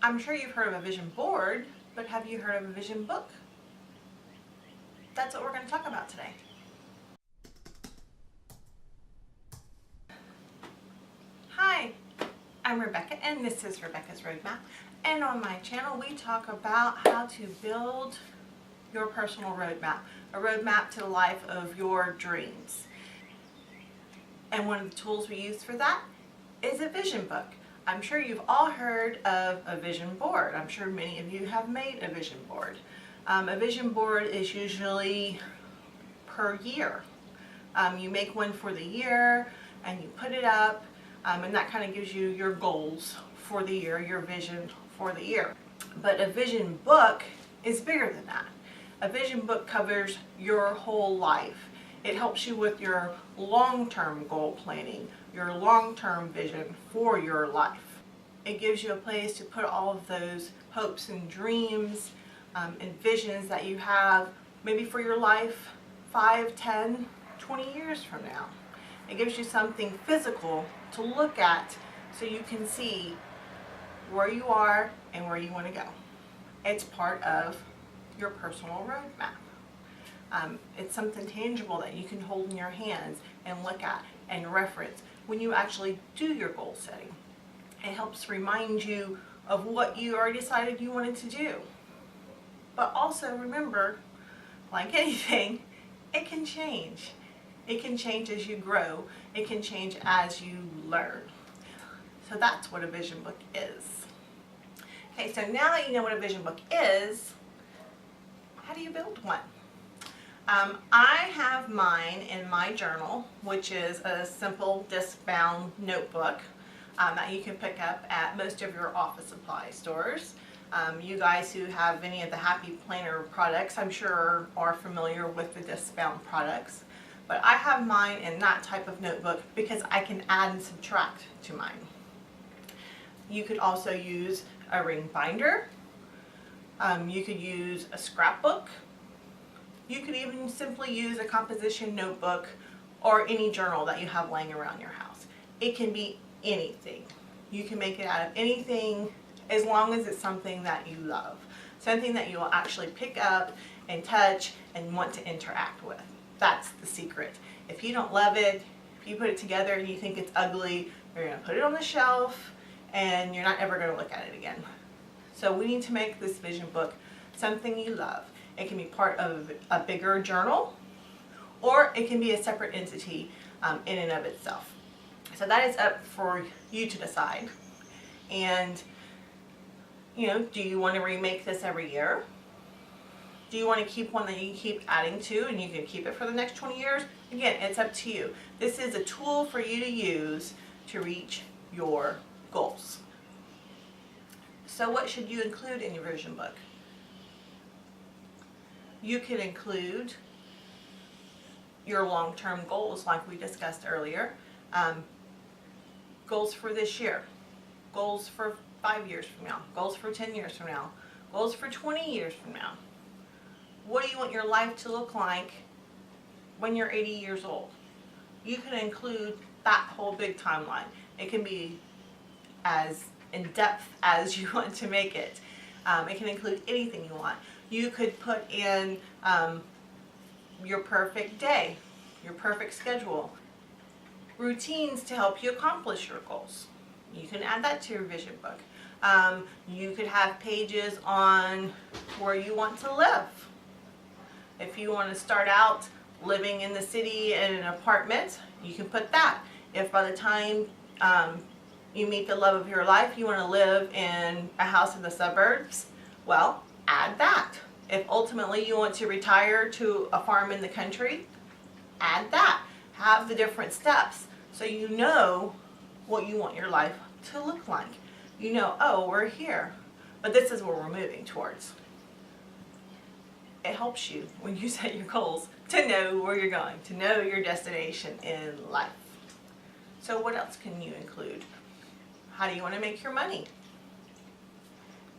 I'm sure you've heard of a vision board, but have you heard of a vision book? That's what we're going to talk about today. Hi, I'm Rebecca and this is Rebecca's Roadmap. And on my channel we talk about how to build your personal roadmap, a roadmap to the life of your dreams. And one of the tools we use for that is a vision book. I'm sure you've all heard of a vision board. I'm sure many of you have made a vision board. A vision board is usually per year. You make one for the year and you put it up, and that kind of gives you your goals for the year, your vision for the year. But a vision book is bigger than that. A vision book covers your whole life. It helps you with your long-term goal planning, your long-term vision for your life. It gives you a place to put all of those hopes and dreams and visions that you have maybe for your life 5, 10, 20 years from now. It gives you something physical to look at so you can see where you are and where you want to go. It's part of your personal roadmap. It's something tangible that you can hold in your hands and look at and reference when you actually do your goal setting. It helps remind you of what you already decided you wanted to do. But also remember, like anything, it can change. It can change as you grow. It can change as you learn. So that's what a vision book is. Okay, so now that you know what a vision book is, how do you build one? I have mine in my journal, which is a simple disc-bound notebook that you can pick up at most of your office supply stores. You guys who have any of the Happy Planner products, I'm sure are familiar with the disc-bound products. But I have mine in that type of notebook because I can add and subtract to mine. You could also use a ring binder. You could use a scrapbook. You could even simply use a composition notebook or any journal that you have laying around your house. It can be anything. You can make it out of anything as long as it's something that you love. Something that you will actually pick up and touch and want to interact with. That's the secret. If you don't love it, if you put it together and you think it's ugly, you're going to put it on the shelf and you're not ever going to look at it again. So we need to make this vision book something you love. It can be part of a bigger journal, or it can be a separate entity in and of itself. So that is up for you to decide. And, you know, do you want to remake this every year? Do you want to keep one that you keep adding to and you can keep it for the next 20 years? Again, it's up to you. This is a tool for you to use to reach your goals. So what should you include in your vision book? You can include your long-term goals like we discussed earlier. Goals for this year, goals for 5 years from now, goals for 10 years from now, goals for 20 years from now. What do you want your life to look like when you're 80 years old? You can include that whole big timeline. It can be as in depth as you want to make it. It can include anything you want. You could put in your perfect day, your perfect schedule, routines to help you accomplish your goals. You can add that to your vision book. You could have pages on where you want to live. If you want to start out living in the city in an apartment, you can put that. If by the time you meet the love of your life, you want to live in a house in the suburbs, well, add that. If ultimately you want to retire to a farm in the country, add that. Have the different steps so you know what you want your life to look like. You know, oh, we're here, but this is where we're moving towards. It helps you when you set your goals to know where you're going, to know your destination in life. So what else can you include? How do you want to make your money?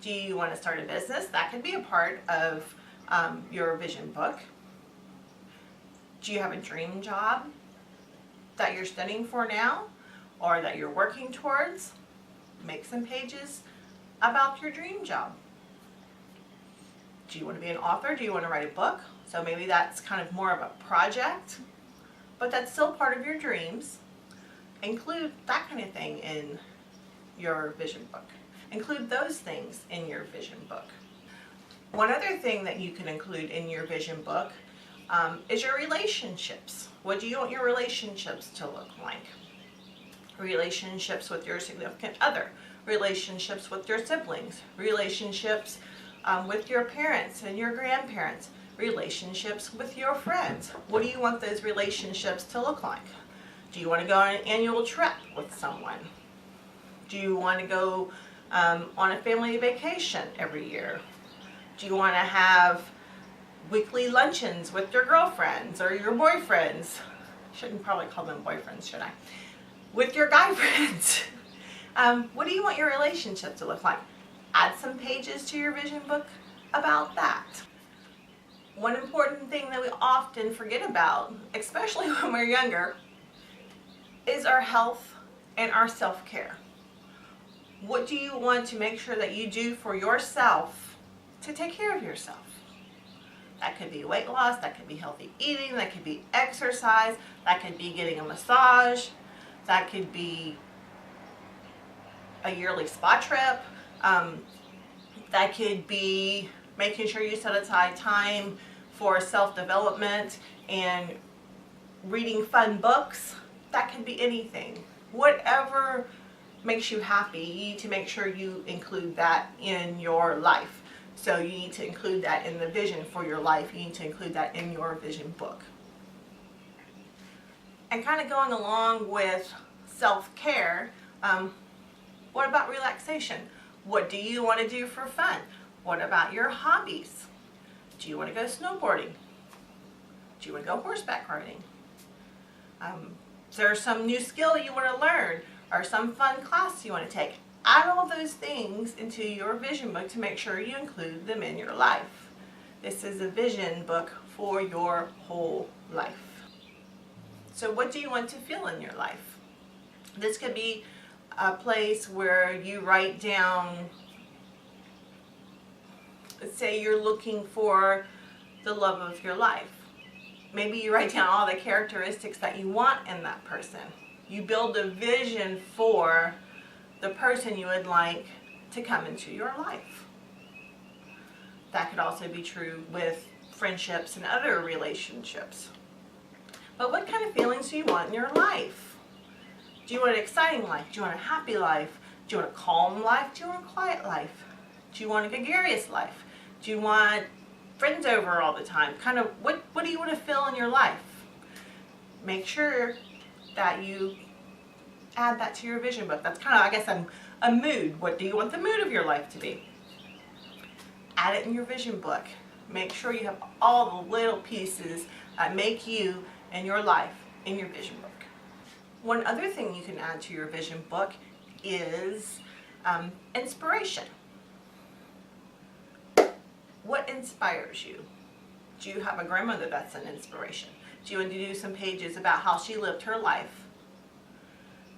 Do you want to start a business? That could be a part of your vision book. Do you have a dream job that you're studying for now or that you're working towards? Make some pages about your dream job. Do you want to be an author? Do you want to write a book? So maybe that's kind of more of a project, but that's still part of your dreams. Include that kind of thing in your vision book. Include those things in your vision book. One other thing that you can include in your vision book is your relationships. What do you want your relationships to look like? Relationships with your significant other, relationships with your siblings, relationships with your parents and your grandparents, relationships with your friends. What do you want those relationships to look like? Do you want to go on an annual trip with someone? Do you want to go on a family vacation every year? Do you want to have weekly luncheons with your girlfriends or your boyfriends? Shouldn't probably call them boyfriends, should I? With your guy friends. What do you want your relationship to look like? Add some pages to your vision book about that. One important thing that we often forget about, especially when we're younger, is our health and our self-care. What do you want to make sure that you do for yourself to take care of yourself? That could be weight loss, that could be healthy eating, that could be exercise, that could be getting a massage, that could be a yearly spa trip, that could be making sure you set aside time for self-development and reading fun books. That could be anything. Whatever makes you happy, you need to make sure you include that in your life. So you need to include that in the vision for your life. You need to include that in your vision book. And kind of going along with self-care, what about relaxation? What do you want to do for fun? What about your hobbies? Do you want to go snowboarding? Do you want to go horseback riding? Is there some new skill you want to learn or some fun class you want to take? Add all those things into your vision book to make sure you include them in your life. This is a vision book for your whole life. So what do you want to feel in your life? This could be a place where you write down, let's say you're looking for the love of your life. Maybe you write down all the characteristics that you want in that person. You build a vision for the person you would like to come into your life. That could also be true with friendships and other relationships. But what kind of feelings do you want in your life? Do you want an exciting life? Do you want a happy life? Do you want a calm life? Do you want a quiet life? Do you want a gregarious life? Do you want friends over all the time? Kind of what do you want to feel in your life? Make sure that you add that to your vision book. That's kind of, I guess, a mood. What do you want the mood of your life to be? Add it in your vision book. Make sure you have all the little pieces that make you and your life in your vision book. One other thing you can add to your vision book is inspiration. What inspires you? Do you have a grandmother that's an inspiration? Do you want to do some pages about how she lived her life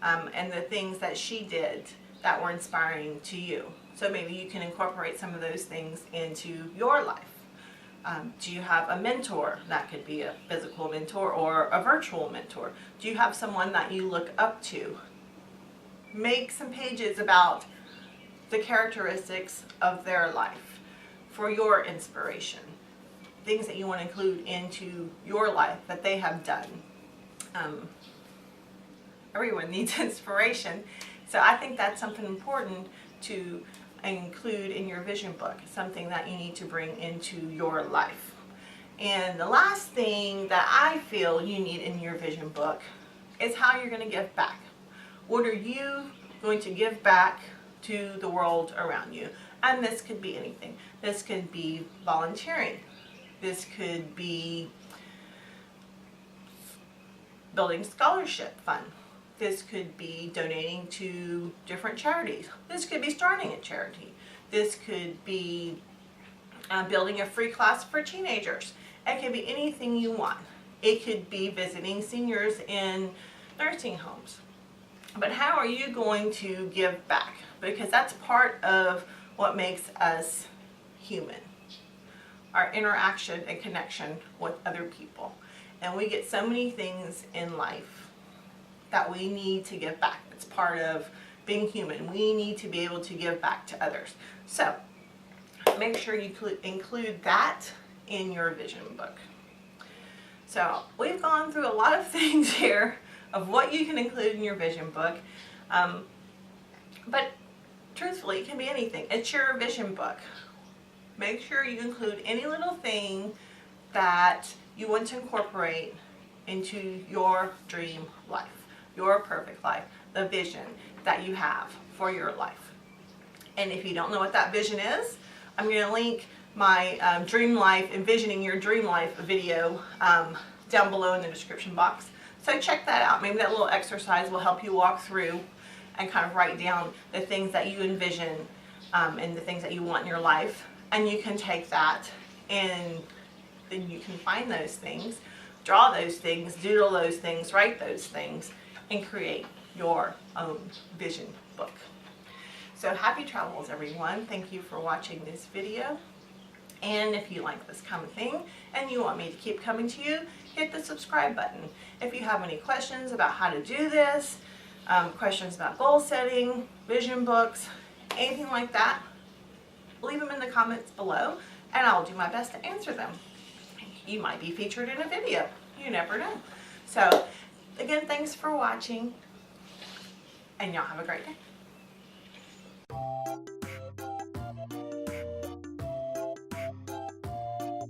and the things that she did that were inspiring to you? So maybe you can incorporate some of those things into your life. Do you have a mentor? That could be a physical mentor or a virtual mentor. Do you have someone that you look up to? Make some pages about the characteristics of their life for your inspiration. Things that you want to include into your life that they have done. Everyone needs inspiration, so I think that's something important to include in your vision book, something that you need to bring into your life. And the last thing that I feel you need in your vision book is how you're going to give back. What are you going to give back to the world around you? And this could be anything. This could be volunteering. This could be building scholarship fund. This could be donating to different charities. This could be starting a charity. This could be building a free class for teenagers. It could be anything you want. It could be visiting seniors in nursing homes. But how are you going to give back? because that's part of what makes us human. Our interaction and connection with other people. And we get so many things in life that we need to give back. It's part of being human. We need to be able to give back to others. So make sure you include that in your vision book. So we've gone through a lot of things here of what you can include in your vision book. But truthfully, it can be anything. It's your vision book. Make sure you include any little thing that you want to incorporate into your dream life, your perfect life, the vision that you have for your life. And if you don't know what that vision is, I'm going to link my Dream Life, Envisioning Your Dream Life video down below in the description box. So check that out. Maybe that little exercise will help you walk through and kind of write down the things that you envision and the things that you want in your life. And you can take that and then you can find those things, draw those things, doodle those things, write those things, and create your own vision book. So happy travels, everyone. Thank you for watching this video. And if you like this kind of thing and you want me to keep coming to you, hit the subscribe button. If you have any questions about how to do this, questions about goal setting, vision books, anything like that, leave them in the comments below and I'll do my best to answer them. You might be featured in a video. You never know. So again, thanks for watching and y'all have a great day.